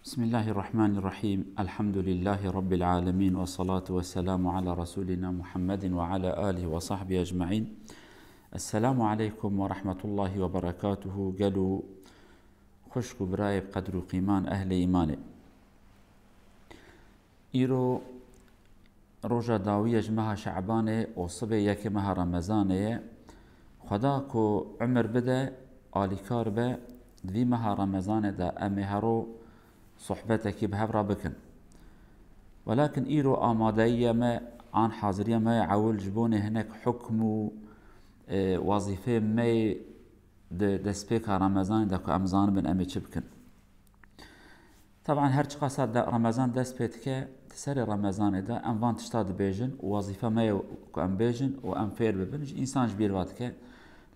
بسم الله الرحمن الرحيم. الحمد لله رب العالمين، والصلاة والسلام على رسولنا محمد وعلى آله وصحبه أجمعين. السلام عليكم ورحمة الله وبركاته. قالوا خشك براي بقدر قيمان أهل إيمانه. إيرو روجا داوية جمها شعبانه وصبي يكمها رمزانه. خداكو عمر بدا آليكار با دوی مها رمزانه دا أمهرو صحبتك بهفرا بكن، ولكن إيرو آمادية ما عن حاضرية ما عول جبوني هناك حكم وظيفة ما دسبيكا رمضان داكو أمزان بن أمي بكن. طبعا هرچ قصد دا رمضان دسبيتك تسري رمضان دا أموان تشتاد بيجن ووظيفة ما أم بيجن وأم فير ببن إنسان جبير واتك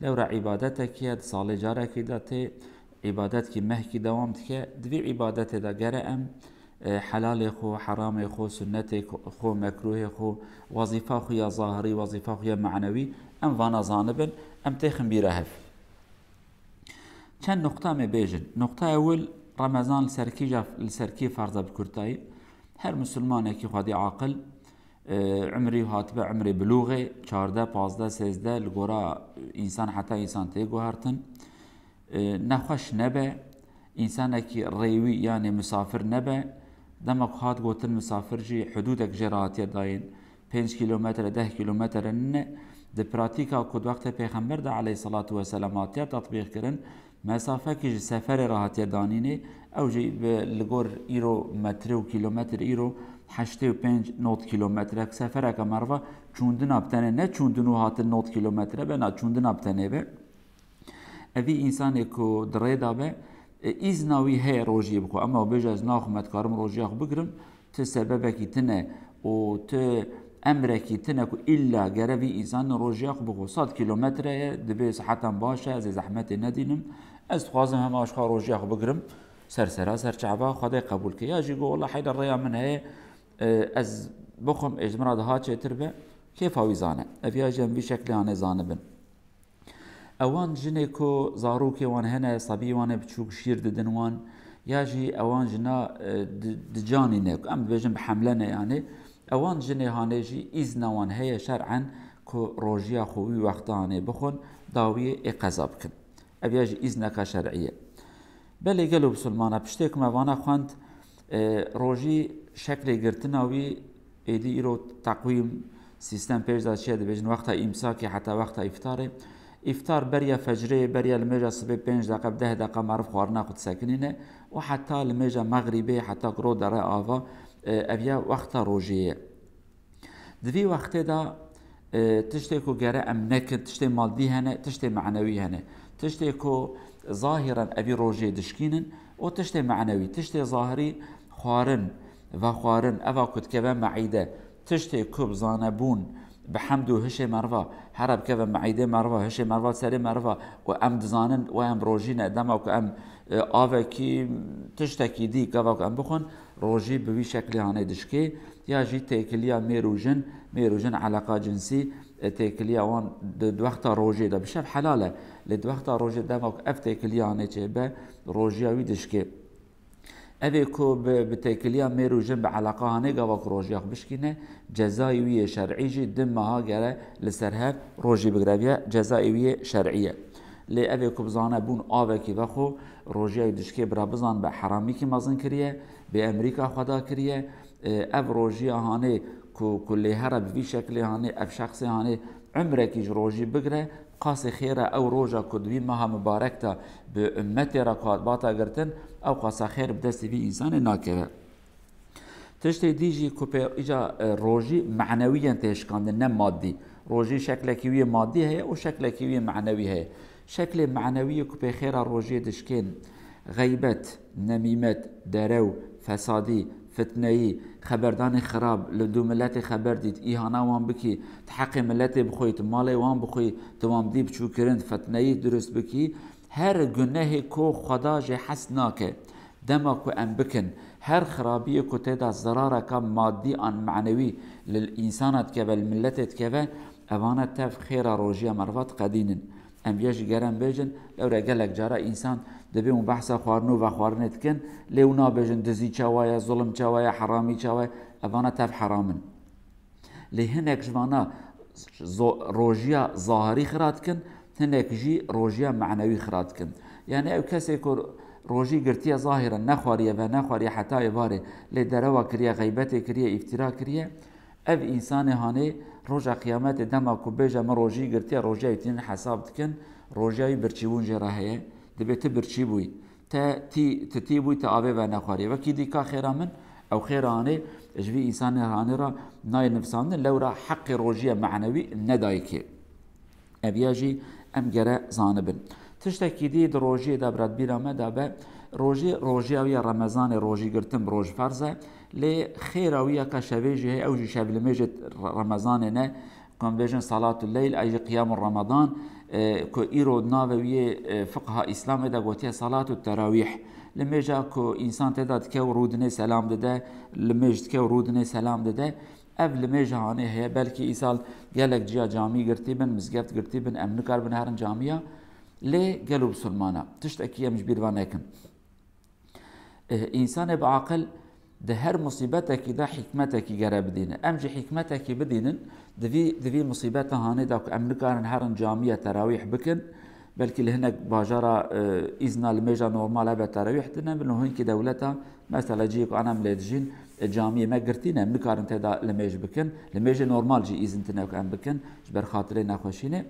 لو را عبادتك يد صالي جارك دا تي عبادتك مهكي دوامتك دوی عبادت دا گره ام حلال خو حرام خو سنت خو مکروه خو وظیفه خو یا ظاهری وظیفه خو یا معنوی ام وانا زانبن ام تخم بیره هف. چند نقطه می بیجن. نقطه اول رمضان لسرکی فرض بکرتای هر مسلمانه که خودی عاقل عمری هاتبه عمری بلوغه 14 15 13 لگورا انسان حتی انسان تیگو هرتن نخوش نبه انسان کی ریوی یعنی مسافر نبه دمک هات گوتن مسافر جی حدودک جراتی داین 5 کیلومتر 10 کیلومتر نه د پراتیکا کد وقت پیغمبر دا علیه الصلاة والسلام تطبیق کرن مسافه کی سفر راحتی دانینه او جی لگور ایرو متر و کیلومتر ایرو 85 نوت کیلومتر سفر که مروا چوندن ابتنه نه چوندنو هات نوت کیلومتر به نه چوندن ابتنه به اوی انسانی که دریدا به ایزناوی هی روژی بکو اما بیجا از ناخمت کارم روژی آخو بگرم تو سببکی تنه و تو امرکی تنه که ایلا گروی انسان روژی آخو بکو 100 کیلومتره دبی صحتا باشه از زحمت ندینم از خوازم همه آشخوا روژی آخو بگرم سر چعبا خدای قبول که یا جیگو والله حیل الریا من هی از بخم اجمرا ده چه تربه کیف هاوی زانه اوی جنبی شکلی آنه زانه بن اوان جنه کو زاروکی وان هنه صبی وان بچوک شیر ددن وان یا جی اوان جنا دجانی نه ام بجم بحملنه یعنی اوان جنه هانه جی ایزن وان هي شرعا کو روجیا خوی وقتانه بخون داوی اقضاب کن اویا جی ایزن کا شرعیه بله گلو بسلمانه پشتک ما وانا خواند روجی شکل گرتناوی ایدی ایرو تقویم سیستم پیش داد شده بجن وقتا امساکی حتی وقتا افطاره افطار بريا فجري بريا الميجا صبي 5 دقيقة 10 دقيقة معروف خوارنا قد ساكنين وحتى الميجا مغربي حتى قرو درا آفا أبيا وقت روجية دوی وقت دا تشتي كو جرا أم نكن تشتي مادي هنا تشتي معنوي هنا تشتي كو ظاهرا أبي روجية دشكينن و تشتي معنوي تشتي ظاهري خوارن وخوارن أفا كد كبا معيدة تشتي كوب زانبون بحمد هشي مروا حرب كذا معيده مروا هشي مروا سري مروا وام دزانن وام روجينا دما وام آوكي تشتكي دي كذا وام بخون روجي بوي شكل هاني دشكي يا جي تيكليا ميروجن علاقه جنسي تيكليا وان دو وقت روجي ده بشف حلاله لدو وقت روجي دما اف تيكليا هاني تشبه روجيا وي دشكي اوه کو بتکلیا میرو جنب علاقه هنه گاوک روژی آخ بشکینه جزایوی شرعی جی دم ماها گره لسرها روژی بگرابیا جزایوی شرعیه لی اوه کو بزانه بون آوه کی وخو روژی دشکی برا بزان به حرامی کی مازن کریه به امریکا خدا کریه او روژی هانه کو کلی هر بوی شکلی هانه اف شخصی هانه عمره کیش روژی بگره قاس خيره او روجا كدوي مها مباركتا بأمتي ركات باتا قرتن او قاس خير بدست في انسان ناكره تشتي ديجي كوبي اجا روجي معنويا تشكاند نه مادي روجي شكل كيوي مادي هي وشكل كيوي معنوي هي شكل معنوي كوبي خيره روجي دشكين غيبت نميمت درو فسادي فتنهی خبردان خراب لدو ملت خبر دید ایهانا وان بکی تحق ملت بخویت مال وان بخوی توام دیب چو کرند فتنهی درست بکی هر گناه کو خدا جه حس ناکه دما کو ام بکن هر خرابی کو تدا ضرر کم مادی آن معنوی للانسانت که و الملتت که اوانت تف خیر روجی مروات قدینن ام بیش گرم بیجن لو رجلك جرا انسان دبیم بحث خواردن و خواردن کن لیونا بجن دزی چوای ظلم چوای حرامی چوای اوانا تف حرامن لی هنک جوانا روجیا ظاهری خرات کن هنک جی روجیا معنوی خرات کن یعنی او کسی که روجی گرتیه ظاهرا نخواریه و نخواریه حتی ایواره لی دروا کریه غیبت کریه افترا کریه اف انسان هانه روجا قیامت دما کو بیجا ما روجی گرتیه روجیا ایتین حساب دکن روجیای برچیبون جراحیه دبیت برچی بوی تی بوی تا آبه و نخواریه و کی دیکا خیره من او خیرانه جوی انسان هانه را نای نفساندن لورا حق روجیا معنوی ندای که ابیاجی ام گره زانبن تشتکی دی روجی دا براد بیرامه دا به روجی اویا رمضان روجی گرتم روج فرزه لی خیر اویا که شویجی هی اوجی شبلمیجی رمضان نه کن بیجن صلاة اللیل ایجی قیام رمضان که ایرو ناوی فقه اسلام دا گوتیه صلاة التراویح لمیجا که انسان تداد که ورودنه سلام داده لمیجد که ورودنه سلام داده اف لمیجا هانه هی بلکی ایسال گلک جیا جامی گرتی بن مزگفت گرتی بن امنکار بن هرن جامیا لی گلو بسلمانا تشتکیه مش بیروانه کن انسان بعقل ده هر مصیبتکی ده حکمتکی گره بدینه ام جی حکمتکی بدینن دوی مصیبت هانه دا که امنکارن هرن جامعه تراویح بکن بلکه لهنک باجارا ایزنا لمیجا نورماله به تراویح دنن بلنو هنکی دولتا مثلا جی که انام لیدجین جامعه ما گرتینه امنکارن تدا لمیج بکن لمیج نورمال جی ایزن تنه که ام بکن جبر خاطره نخوشینه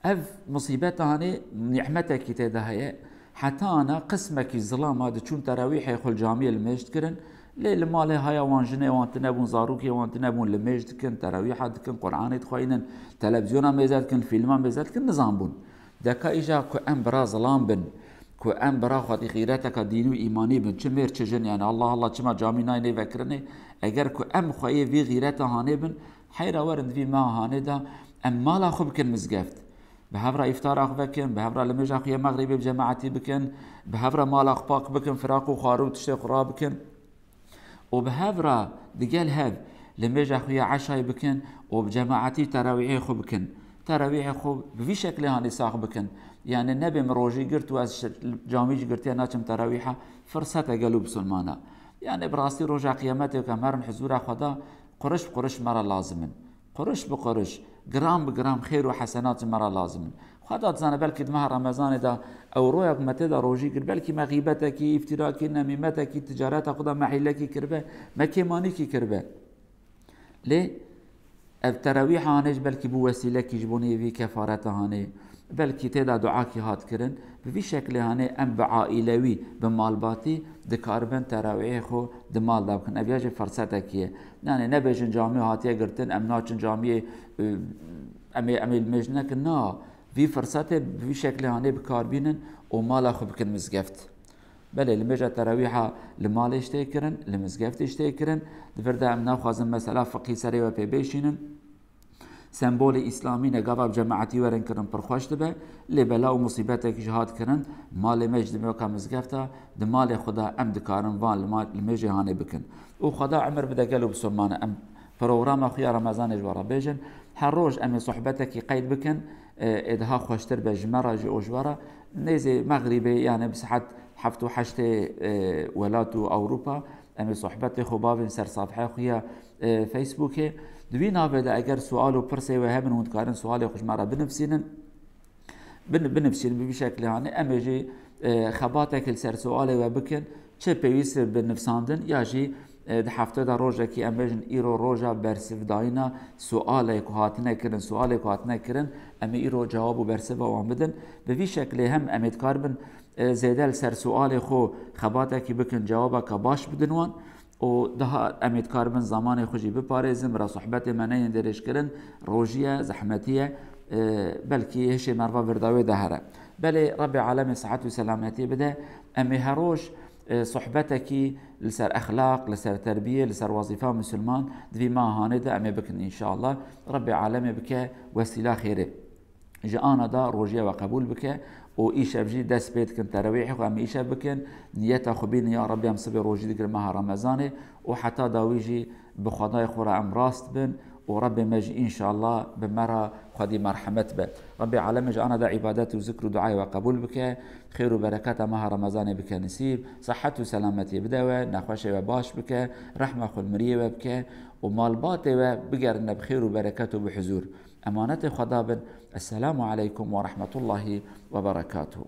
اف مصیبت هانه نعمتکی تدا هیه حتى أنا قسمك الظلام هذا شون تراويح يخل جامية المجد كرن ليه المال هاي وانجنة وانتنبون زاروكي وانتنبون المجد كن تراويح هذا كن قرآن يتخوينن تلفزيون ميزات كن فيلم ميزات كن نظام بون دكا إجا كو أم برا ظلام بن كو أم برا خاطي غيرتك دينو إيماني بن چمير چجن يعني الله چما جامي نايني وكرني اگر كو أم خويه في غيرتها هاني بن حيرا ورد في ما هاني دا أم مالا خو بكن مزقفت بهفرا افطار اخ بکن بهفرا لمج اخوی مغربی بجماعتی بکن بهفرا مال اخباق بکن فراق و خارو تشتی قرا بکن و بهفرا دقال هاv لمج اخوی عشای بکن و بجماعتی تراویح خو بکن تراویح خو بفی شکل هانی ساق بکن يعني نبي مروجي قرت واز جاميج قرتي ناچم تراويحه فرصته قالوا بسلمانه يعني براستي رجع قيامته وكمرن حزور خدا قرش بقرش مرة لازمن قرش بقرش جرام بجرام خير وحسنات مرة لازمن خدا تزانه بلكي دمها رمضان دا او رويك متى دا روجي كر بلكي ما غيبتك افتراك نميمتك تجارتك خدا محلك كربه ما كيمانيك كربه ليه التراويح هانج بلكي بو وسيله كيجبوني في كفارته هاني بلكي تدا دعاكي هات كرن بفي شكل هاني ام بعائلوي بمالباتي دكاربن تراويح خو دمال دابكن ابياج فرصتكيه يعني نبجن جامع هاتيه قرتن ام ناچن جامع امي المجنك نا في فرصته بفي شكل هاني بكاربينن ومالا خو بكن مزقفت بله لمجا تراويحه لمال اشتكرن لمزقفت اشتكرن دفردا ام ناخذن مثلا فقيه سري و بيبيشينن سمبول اسلامی نگاه جماعتی ورن کردن پرخوش دبه لبلا و مصیبت که جهاد کردن مال مجد میکم مزگفته دمال خدا ام دکارن وان لمجه هانه بکن و خدا عمر بده قلب سلمان ام پروگرام اخویا رمضان جوارا بیجن هر روز ام صحبتك قید بکن ادها خوشتر به جمره جوجوارا نيزي مغربي يعني بسحت حفت وحشت ولات اوروبا ام صحبتي خباب سر صفحه اخويا فيسبوك دوی نابده اگر سوال و پرسه و هبن هند کارن سوال خوش مرا بنفسینن بشکل هانه امیجی خباتک السر سوال و بکن چه پیویس بنفساندن یا جی ده هفته دا روزه کی امیجن ایرو روزا برسف داینا سوال کوهاتنه کرن امی ایرو جواب و برسف وان بدن به شکل هم امید کاربن زیدل سر سوال خو خباتکی بکن جوابا که باش بدنوان و ده امید کاربن زمان خوشی بپارزم را صحبت منین درش کرن روجیه زحمتیه بلکی هشی مروا ورداوی دهره بله رب العالمین صحت و سلامتی بده امی هروش صحبتکی لسر اخلاق لسر تربیه لسر وظیفه مسلمان دوی ما هانه ده امی بکن انشاءالله رب العالمین بکه وسیله خیره جانا دا روجیه و قبول بکه و ایشا بجی دست بید کن تراویح و امی ایشا بکن نیتا خوبین یا ربی هم صبح روجی دیگر ماه رمضانه و حتی داویجی بخدای خورا ام راست بن وربي مج إن شاء الله بمرة خدي مرحمت به ربي عالمج أنا دا عبادات وذكر ودعاء وقبول بك خير وبركات مها رمضان بك نسيب صحة وسلامتي بدوا نخوش وباش بك رحمة خل مريه بك ومالبات بقرنا بخير وبركات وبحزور أمانة خدابن السلام عليكم ورحمة الله وبركاته.